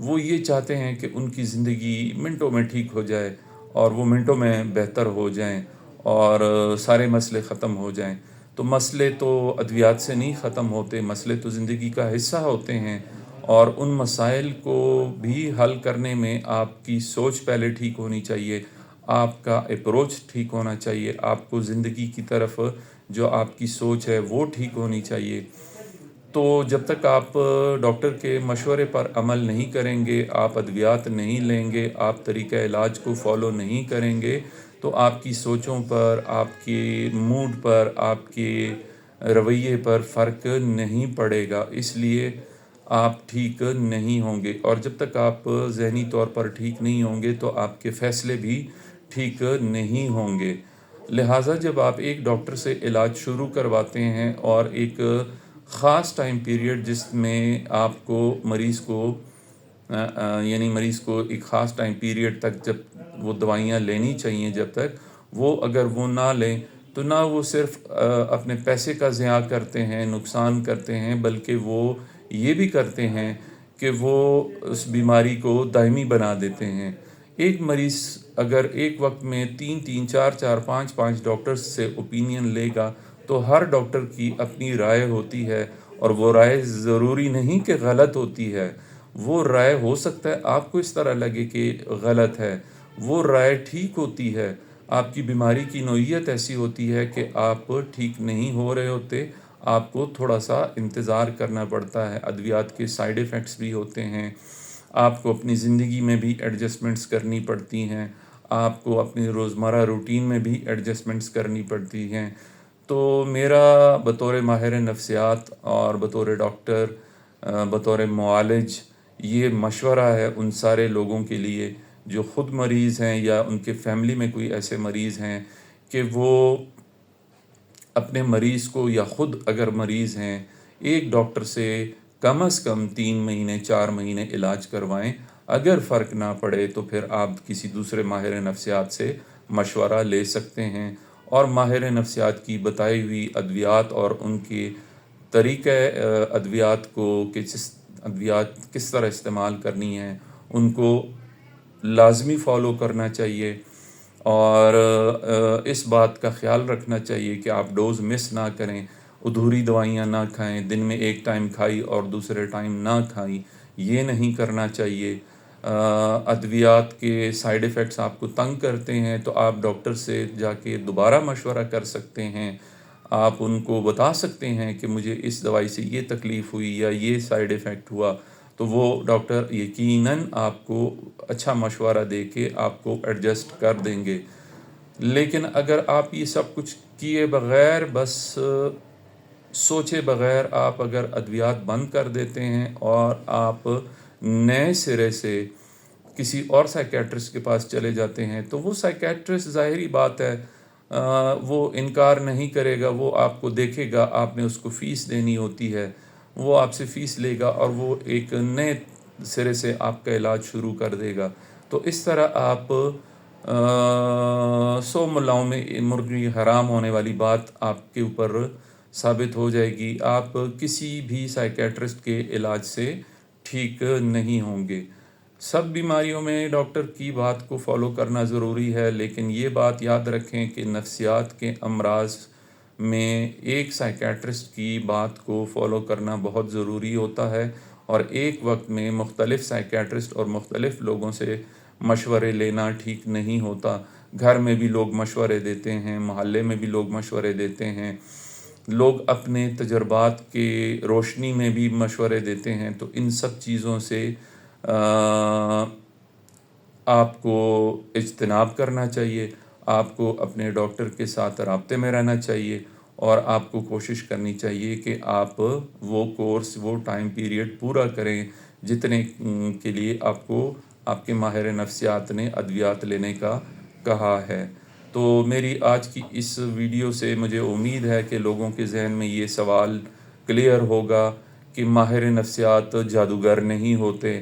وہ یہ چاہتے ہیں کہ ان کی زندگی منٹوں میں ٹھیک ہو جائے اور وہ منٹوں میں بہتر ہو جائیں اور سارے مسئلے ختم ہو جائیں۔ تو مسئلے تو ادویات سے نہیں ختم ہوتے، مسئلے تو زندگی کا حصہ ہوتے ہیں، اور ان مسائل کو بھی حل کرنے میں آپ کی سوچ پہلے ٹھیک ہونی چاہیے، آپ کا اپروچ ٹھیک ہونا چاہیے، آپ کو زندگی کی طرف جو آپ کی سوچ ہے وہ ٹھیک ہونی چاہیے۔ تو جب تک آپ ڈاکٹر کے مشورے پر عمل نہیں کریں گے، آپ ادویات نہیں لیں گے، آپ طریقہ علاج کو فالو نہیں کریں گے، تو آپ کی سوچوں پر، آپ کے موڈ پر، آپ کے رویے پر فرق نہیں پڑے گا، اس لیے آپ ٹھیک نہیں ہوں گے، اور جب تک آپ ذہنی طور پر ٹھیک نہیں ہوں گے تو آپ کے فیصلے بھی ٹھیک نہیں ہوں گے۔ لہٰذا جب آپ ایک ڈاکٹر سے علاج شروع کرواتے ہیں اور ایک خاص ٹائم پیریڈ جس میں آپ کو مریض کو یعنی مریض کو ایک خاص ٹائم پیریڈ تک جب وہ دوائیاں لینی چاہیے، جب تک وہ اگر وہ نہ لیں تو نہ وہ صرف اپنے پیسے کا ضیاع کرتے ہیں، نقصان کرتے ہیں، بلکہ وہ یہ بھی کرتے ہیں کہ وہ اس بیماری کو دائمی بنا دیتے ہیں۔ ایک مریض اگر ایک وقت میں 3 4 4 5 ڈاکٹرز سے اوپینین لے گا تو ہر ڈاکٹر کی اپنی رائے ہوتی ہے، اور وہ رائے ضروری نہیں کہ غلط ہوتی ہے، وہ رائے ہو سکتا ہے آپ کو اس طرح لگے کہ غلط ہے، وہ رائے ٹھیک ہوتی ہے۔ آپ کی بیماری کی نوعیت ایسی ہوتی ہے کہ آپ ٹھیک نہیں ہو رہے ہوتے، آپ کو تھوڑا سا انتظار کرنا پڑتا ہے، ادویات کے سائیڈ ایفیکٹس بھی ہوتے ہیں، آپ کو اپنی زندگی میں بھی ایڈجسٹمنٹس کرنی پڑتی ہیں، آپ کو اپنی روزمرہ روٹین میں بھی ایڈجسٹمنٹس کرنی پڑتی ہیں۔ تو میرا بطور ماہر نفسیات اور بطور ڈاکٹر، بطور معالج، یہ مشورہ ہے ان سارے لوگوں کے لیے جو خود مریض ہیں یا ان کے فیملی میں کوئی ایسے مریض ہیں کہ وہ اپنے مریض کو، یا خود اگر مریض ہیں، ایک ڈاکٹر سے کم از کم 3 مہینے 4 مہینے علاج کروائیں۔ اگر فرق نہ پڑے تو پھر آپ کسی دوسرے ماہر نفسیات سے مشورہ لے سکتے ہیں، اور ماہر نفسیات کی بتائی ہوئی ادویات اور ان کے طریقہ ادویات کو کہ ادویات کس طرح استعمال کرنی ہیں ان کو لازمی فالو کرنا چاہیے، اور اس بات کا خیال رکھنا چاہیے کہ آپ ڈوز مس نہ کریں، ادھوری دوائیاں نہ کھائیں، دن میں ایک ٹائم کھائی اور دوسرے ٹائم نہ کھائیں، یہ نہیں کرنا چاہیے۔ ادویات کے سائیڈ ایفیکٹس آپ کو تنگ کرتے ہیں تو آپ ڈاکٹر سے جا کے دوبارہ مشورہ کر سکتے ہیں، آپ ان کو بتا سکتے ہیں کہ مجھے اس دوائی سے یہ تکلیف ہوئی یا یہ سائیڈ ایفیکٹ ہوا، تو وہ ڈاکٹر یقیناً آپ کو اچھا مشورہ دے کے آپ کو ایڈجسٹ کر دیں گے۔ لیکن اگر آپ یہ سب کچھ کیے بغیر، بس سوچے بغیر آپ اگر ادویات بند کر دیتے ہیں اور آپ نئے سرے سے کسی اور سائیکیٹرسٹ کے پاس چلے جاتے ہیں، تو وہ سائیکیٹرسٹ ظاہری بات ہے وہ انکار نہیں کرے گا، وہ آپ کو دیکھے گا، آپ نے اس کو فیس دینی ہوتی ہے، وہ آپ سے فیس لے گا اور وہ ایک نئے سرے سے آپ کا علاج شروع کر دے گا۔ تو اس طرح آپ 100 ملاؤں میں مرغی حرام ہونے والی بات آپ کے اوپر ثابت ہو جائے گی، آپ کسی بھی سائیکیٹرسٹ کے علاج سے ٹھیک نہیں ہوں گے۔ سب بیماریوں میں ڈاکٹر کی بات کو فالو کرنا ضروری ہے، لیکن یہ بات یاد رکھیں کہ نفسیات کے امراض میں ایک سائیکیٹرسٹ کی بات کو فالو کرنا بہت ضروری ہوتا ہے، اور ایک وقت میں مختلف سائیکیٹرسٹ اور مختلف لوگوں سے مشورے لینا ٹھیک نہیں ہوتا۔ گھر میں بھی لوگ مشورے دیتے ہیں، محلے میں بھی لوگ مشورے دیتے ہیں، لوگ اپنے تجربات کے روشنی میں بھی مشورے دیتے ہیں، تو ان سب چیزوں سے آپ کو اجتناب کرنا چاہیے، آپ کو اپنے ڈاکٹر کے ساتھ رابطے میں رہنا چاہیے، اور آپ کو کوشش کرنی چاہیے کہ آپ وہ کورس، وہ ٹائم پیریڈ پورا کریں جتنے کے لیے آپ کو آپ کے ماہر نفسیات نے ادویات لینے کا کہا ہے۔ تو میری آج کی اس ویڈیو سے مجھے امید ہے کہ لوگوں کے ذہن میں یہ سوال کلیئر ہوگا کہ ماہر نفسیات جادوگر نہیں ہوتے،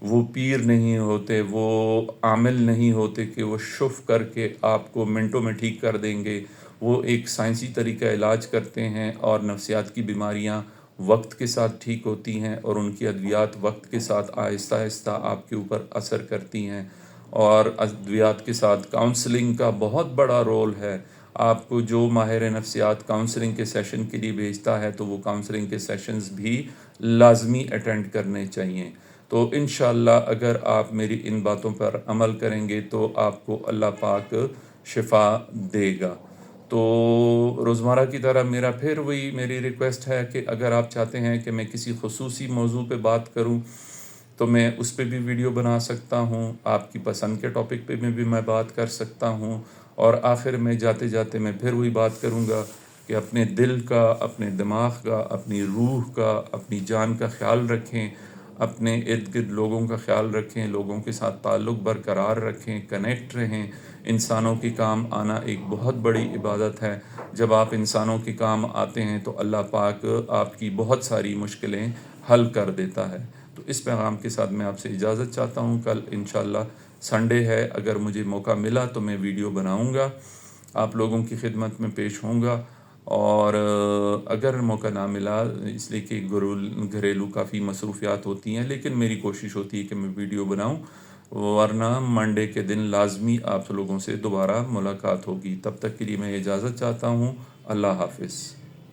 وہ پیر نہیں ہوتے، وہ عامل نہیں ہوتے کہ وہ شف کر کے آپ کو منٹوں میں ٹھیک کر دیں گے۔ وہ ایک سائنسی طریقہ علاج کرتے ہیں اور نفسیات کی بیماریاں وقت کے ساتھ ٹھیک ہوتی ہیں، اور ان کی ادویات وقت کے ساتھ آہستہ آہستہ آپ کے اوپر اثر کرتی ہیں، اور ادویات کے ساتھ کاؤنسلنگ کا بہت بڑا رول ہے۔ آپ کو جو ماہر نفسیات کاؤنسلنگ کے سیشن کے لیے بھیجتا ہے تو وہ کاؤنسلنگ کے سیشنز بھی لازمی اٹینڈ کرنے چاہیے۔ تو انشاءاللہ اگر آپ میری ان باتوں پر عمل کریں گے تو آپ کو اللہ پاک شفا دے گا۔ تو روزمرہ کی طرح میرا پھر وہی میری ریکویسٹ ہے کہ اگر آپ چاہتے ہیں کہ میں کسی خصوصی موضوع پہ بات کروں تو میں اس پہ بھی ویڈیو بنا سکتا ہوں، آپ کی پسند کے ٹاپک پہ بھی میں بات کر سکتا ہوں۔ اور آخر میں جاتے جاتے میں پھر وہی بات کروں گا کہ اپنے دل کا، اپنے دماغ کا، اپنی روح کا، اپنی جان کا خیال رکھیں، اپنے ارد گرد لوگوں کا خیال رکھیں، لوگوں کے ساتھ تعلق برقرار رکھیں، کنیکٹ رہیں۔ انسانوں کے کام آنا ایک بہت بڑی عبادت ہے۔ جب آپ انسانوں کے کام آتے ہیں تو اللہ پاک آپ کی بہت ساری مشکلیں حل کر دیتا ہے۔ تو اس پیغام کے ساتھ میں آپ سے اجازت چاہتا ہوں۔ کل انشاءاللہ سنڈے ہے، اگر مجھے موقع ملا تو میں ویڈیو بناؤں گا، آپ لوگوں کی خدمت میں پیش ہوں گا۔ اور اگر موقع نہ ملا، اس لیے کہ گھریلو کافی مصروفیات ہوتی ہیں، لیکن میری کوشش ہوتی ہے کہ میں ویڈیو بناؤں، ورنہ منڈے کے دن لازمی آپ لوگوں سے دوبارہ ملاقات ہوگی۔ تب تک کے لیے میں اجازت چاہتا ہوں۔ اللہ حافظ۔